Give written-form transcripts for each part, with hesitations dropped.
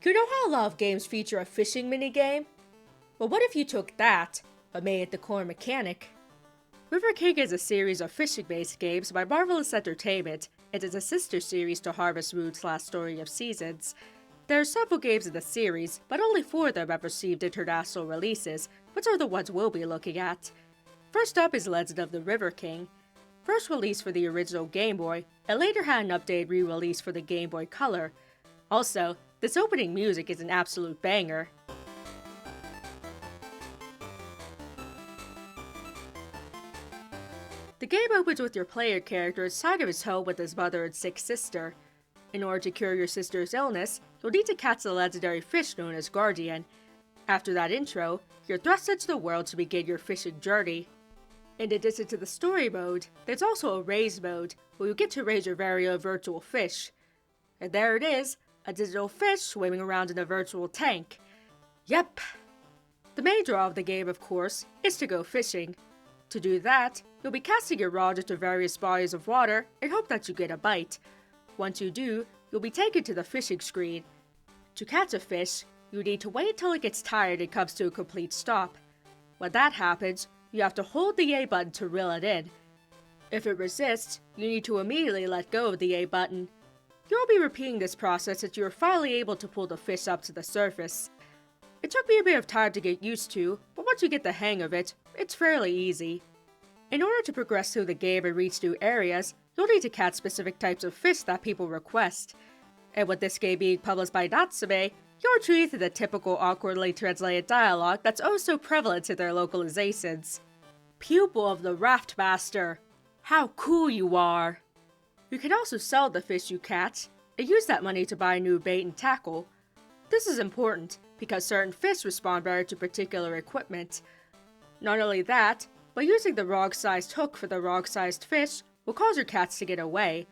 You know how a lot of games feature a fishing minigame? Well, what if you took that, but made it the core mechanic? River King is a series of fishing-based games by Marvelous Entertainment, and is a sister series to Harvest Moon's Last Story of Seasons. There are several games in the series, but only 4 of them have received international releases, which are the ones we'll be looking at. First up is Legend of the River King. First released for the original Game Boy, and later had an updated re-release for the Game Boy Color. Also, this opening music is an absolute banger. The game opens with your player character inside of his home with his mother and sick sister. In order to cure your sister's illness, you'll need to catch the legendary fish known as Guardian. After that intro, you're thrust into the world to begin your fishing journey. In addition to the story mode, there's also a raise mode, where you get to raise your very own virtual fish. And there it is, a digital fish swimming around in a virtual tank. Yep! The main draw of the game, of course, is to go fishing. To do that, you'll be casting your rod into various bodies of water and hope that you get a bite. Once you do, you'll be taken to the fishing screen. To catch a fish, you need to wait until it gets tired and comes to a complete stop. When that happens, you have to hold the A button to reel it in. If it resists, you need to immediately let go of the A button. You'll be repeating this process until you're finally able to pull the fish up to the surface. It took me a bit of time to get used to, but once you get the hang of it, it's fairly easy. In order to progress through the game and reach new areas, you'll need to catch specific types of fish that people request. And with this game being published by Natsume, you're treated to the typical awkwardly translated dialogue that's oh so prevalent in their localizations. Pupil of the Raft Master! How cool you are! You can also sell the fish you catch, and use that money to buy new bait and tackle. This is important, because certain fish respond better to particular equipment. Not only that, but using the wrong-sized hook for the wrong-sized fish will cause your catch to get away.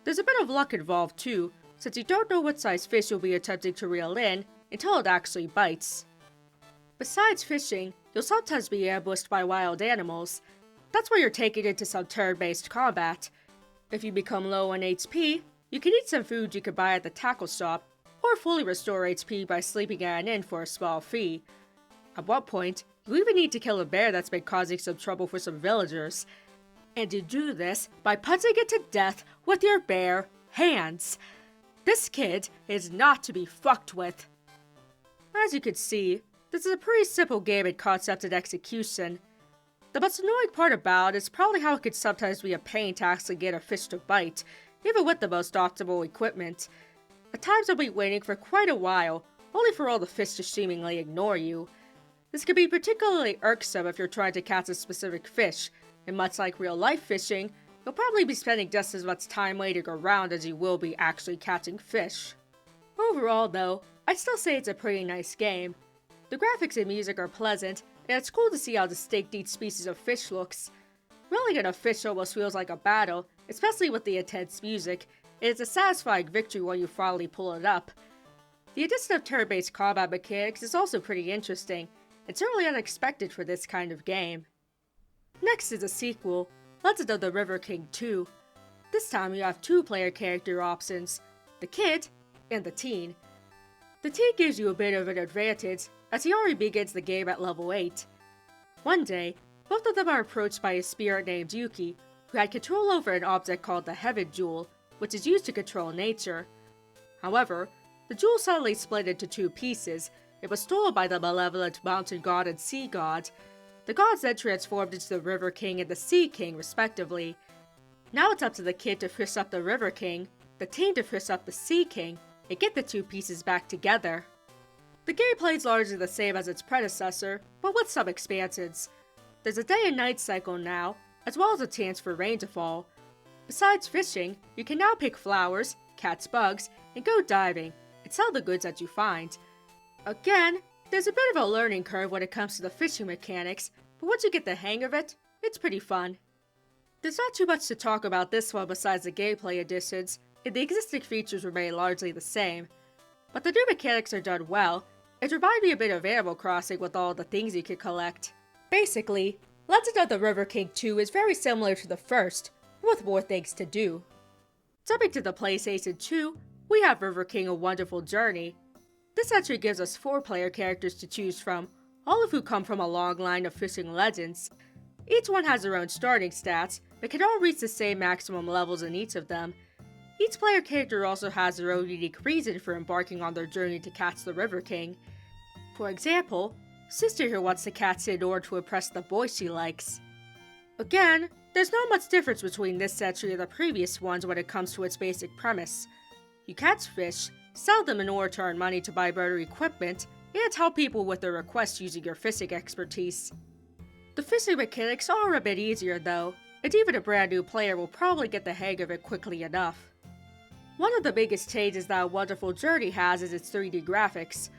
There's a bit of luck involved too, since you don't know what size fish you'll be attempting to reel in until it actually bites. Besides fishing, you'll sometimes be ambushed by wild animals. That's where you're taken into some turn-based combat. If you become low on HP, you can eat some food you could buy at the tackle shop, or fully restore HP by sleeping at an inn for a small fee. At one point, you even need to kill a bear that's been causing some trouble for some villagers. And you do this by punching it to death with your bare hands. This kid is not to be fucked with. As you can see, this is a pretty simple game in concept and execution. The most annoying part about it is probably how it could sometimes be a pain to actually get a fish to bite, even with the most optimal equipment. At times I'll be waiting for quite a while, only for all the fish to seemingly ignore you. This can be particularly irksome if you're trying to catch a specific fish, and much like real-life fishing, you'll probably be spending just as much time waiting around as you will be actually catching fish. Overall though, I'd still say it's a pretty nice game. The graphics and music are pleasant, and it's cool to see how distinct each species of fish looks. Reeling in a fish almost feels like a battle, especially with the intense music, and it's a satisfying victory when you finally pull it up. The addition of turn-based combat mechanics is also pretty interesting, and certainly unexpected for this kind of game. Next is a sequel, Legend of the River King 2. This time you have 2 player character options, the kid and the teen. The teen gives you a bit of an advantage, as he already begins the game at level 8. One day, both of them are approached by a spirit named Yuki, who had control over an object called the Heaven Jewel, which is used to control nature. However, the jewel suddenly split into 2 pieces. It was stolen by the malevolent mountain god and sea god. The gods then transformed into the River King and the Sea King, respectively. Now it's up to the kid to fish up the River King, the teen to fish up the Sea King, and get the 2 pieces back together. The gameplay is largely the same as its predecessor, but with some expansions. There's a day and night cycle now, as well as a chance for rain to fall. Besides fishing, you can now pick flowers, catch bugs, and go diving, and sell the goods that you find. Again, there's a bit of a learning curve when it comes to the fishing mechanics, but once you get the hang of it, it's pretty fun. There's not too much to talk about this one besides the gameplay additions, and the existing features remain largely the same. But the new mechanics are done well. It reminds me a bit of Animal Crossing with all the things you can collect. Basically, Legend of the River King 2 is very similar to the first, with more things to do. Jumping to the PlayStation 2, we have River King: A Wonderful Journey. This entry gives us 4 player characters to choose from, all of who come from a long line of fishing legends. Each one has their own starting stats, but can all reach the same maximum levels in each of them. Each player character also has their own unique reason for embarking on their journey to catch the River King. For example, Sister here wants to catch it in order to impress the boy she likes. Again, there's not much difference between this entry and the previous ones when it comes to its basic premise. You catch fish, sell them in order to earn money to buy better equipment, and help people with their requests using your fishing expertise. The fishing mechanics are a bit easier though, and even a brand new player will probably get the hang of it quickly enough. One of the biggest changes that A Wonderful Journey has is its 3D graphics.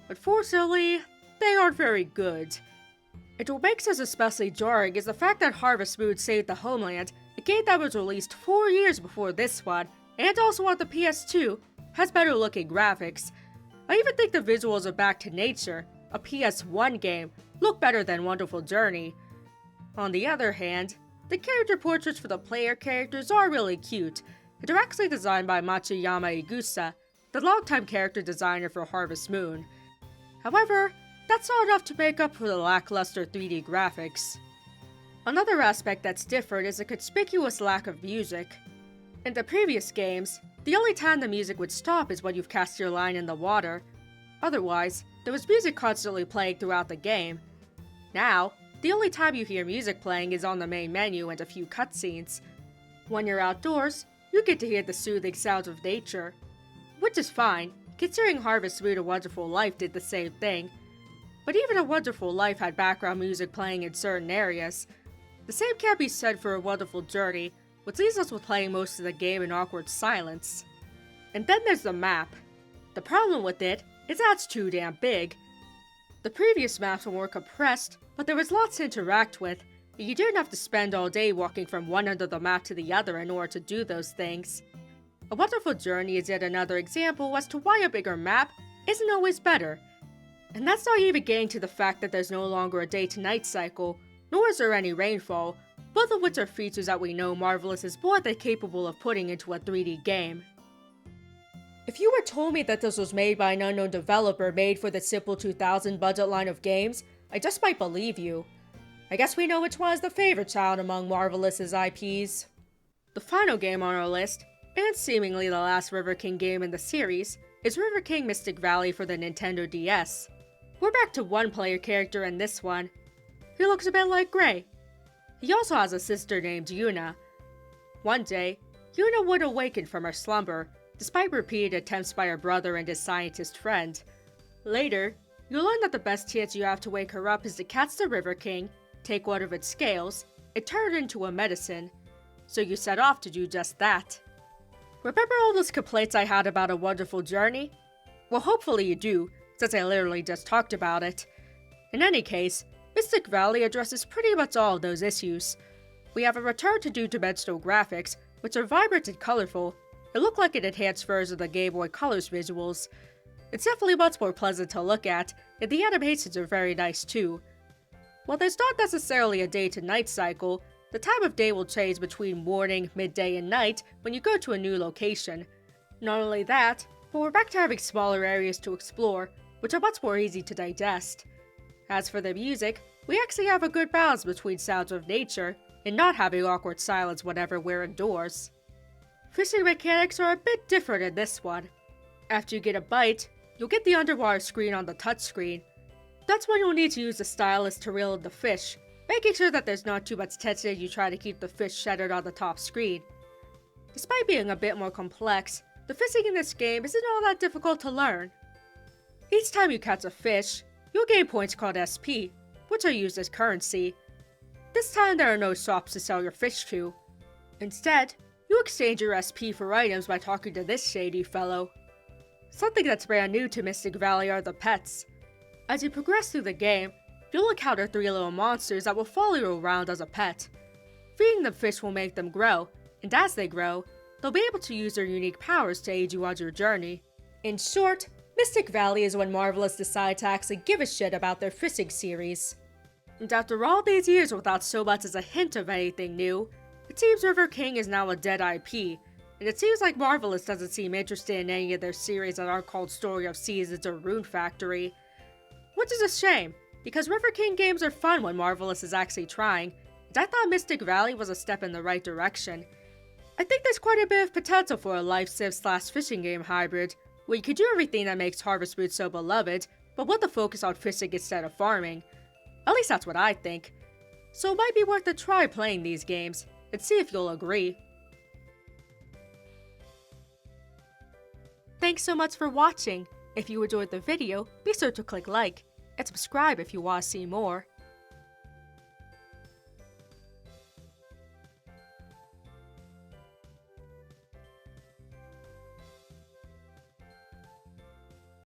Unfortunately, they aren't very good. And what makes this especially jarring is the fact that Harvest Moon Saved the Homeland, a game that was released 4 years before this one, and also on the PS2, has better looking graphics. I even think the visuals of Back to Nature, a PS1 game, look better than Wonderful Journey. On the other hand, the character portraits for the player characters are really cute, and they're actually designed by Matsuyama Igusa, the longtime character designer for Harvest Moon. However, that's not enough to make up for the lackluster 3D graphics. Another aspect that's different is a conspicuous lack of music. In the previous games, the only time the music would stop is when you've cast your line in the water. Otherwise, there was music constantly playing throughout the game. Now, the only time you hear music playing is on the main menu and a few cutscenes. When you're outdoors, you get to hear the soothing sounds of nature. Which is fine, considering Harvest Moon: A Wonderful Life did the same thing. But even A Wonderful Life had background music playing in certain areas. The same can't be said for A Wonderful Journey, which leaves us with playing most of the game in awkward silence. And then there's the map. The problem with it is that it's too damn big. The previous maps were more compressed, but there was lots to interact with, and you didn't have to spend all day walking from one end of the map to the other in order to do those things. A Wonderful Journey is yet another example as to why a bigger map isn't always better. And that's not even getting to the fact that there's no longer a day-to-night cycle, nor is there any rainfall, both of which are features that we know Marvelous is more than capable of putting into a 3D game. If you were told me that this was made by an unknown developer made for the Simple 2000 budget line of games, I just might believe you. I guess we know which one is the favorite child among Marvelous's IPs. The final game on our list, and seemingly the last River King game in the series, is River King Mystic Valley for the Nintendo DS. We're back to one player character in this one. He looks a bit like Gray. He also has a sister named Yuna. One day, Yuna would awaken from her slumber, despite repeated attempts by her brother and his scientist friend. Later, you'll learn that the best chance you have to wake her up is to catch the River King, take one of its scales, and turn it into a medicine. So you set off to do just that. Remember all those complaints I had about A Wonderful Journey? Well, hopefully you do, since I literally just talked about it. In any case, Mystic Valley addresses pretty much all of those issues. We have a return to two-dimensional graphics, which are vibrant and colorful. It look like an enhanced version of the Game Boy Color's visuals. It's definitely much more pleasant to look at, and the animations are very nice too. While there's not necessarily a day-to-night cycle, the time of day will change between morning, midday, and night when you go to a new location. Not only that, but we're back to having smaller areas to explore, which are much more easy to digest. As for the music, we actually have a good balance between sounds of nature and not having awkward silence whenever we're indoors. Fishing mechanics are a bit different in this one. After you get a bite, you'll get the underwater screen on the touchscreen. That's when you'll need to use the stylus to reel in the fish, making sure that there's not too much tension as you try to keep the fish centered on the top screen. Despite being a bit more complex, the fishing in this game isn't all that difficult to learn. Each time you catch a fish, you'll gain points called SP, which are used as currency. This time there are no shops to sell your fish to. Instead, you exchange your SP for items by talking to this shady fellow. Something that's brand new to Mystic Valley are the pets. As you progress through the game, you'll encounter 3 little monsters that will follow you around as a pet. Feeding them fish will make them grow, and as they grow, they'll be able to use their unique powers to aid you on your journey. In short, Mystic Valley is when Marvelous decide to actually give a shit about their fishing series. And after all these years without so much as a hint of anything new, it seems River King is now a dead IP. and it seems like Marvelous doesn't seem interested in any of their series that aren't called Story of Seasons or Rune Factory. Which is a shame, because River King games are fun when Marvelous is actually trying, and I thought Mystic Valley was a step in the right direction. I think there's quite a bit of potential for a life civ/fishing game hybrid, where you could do everything that makes Harvest Moon so beloved, but with a focus on fishing instead of farming. At least that's what I think. So it might be worth a try playing these games, and see if you'll agree. Thanks so much for watching. If you enjoyed the video, be sure to click like, and subscribe if you want to see more.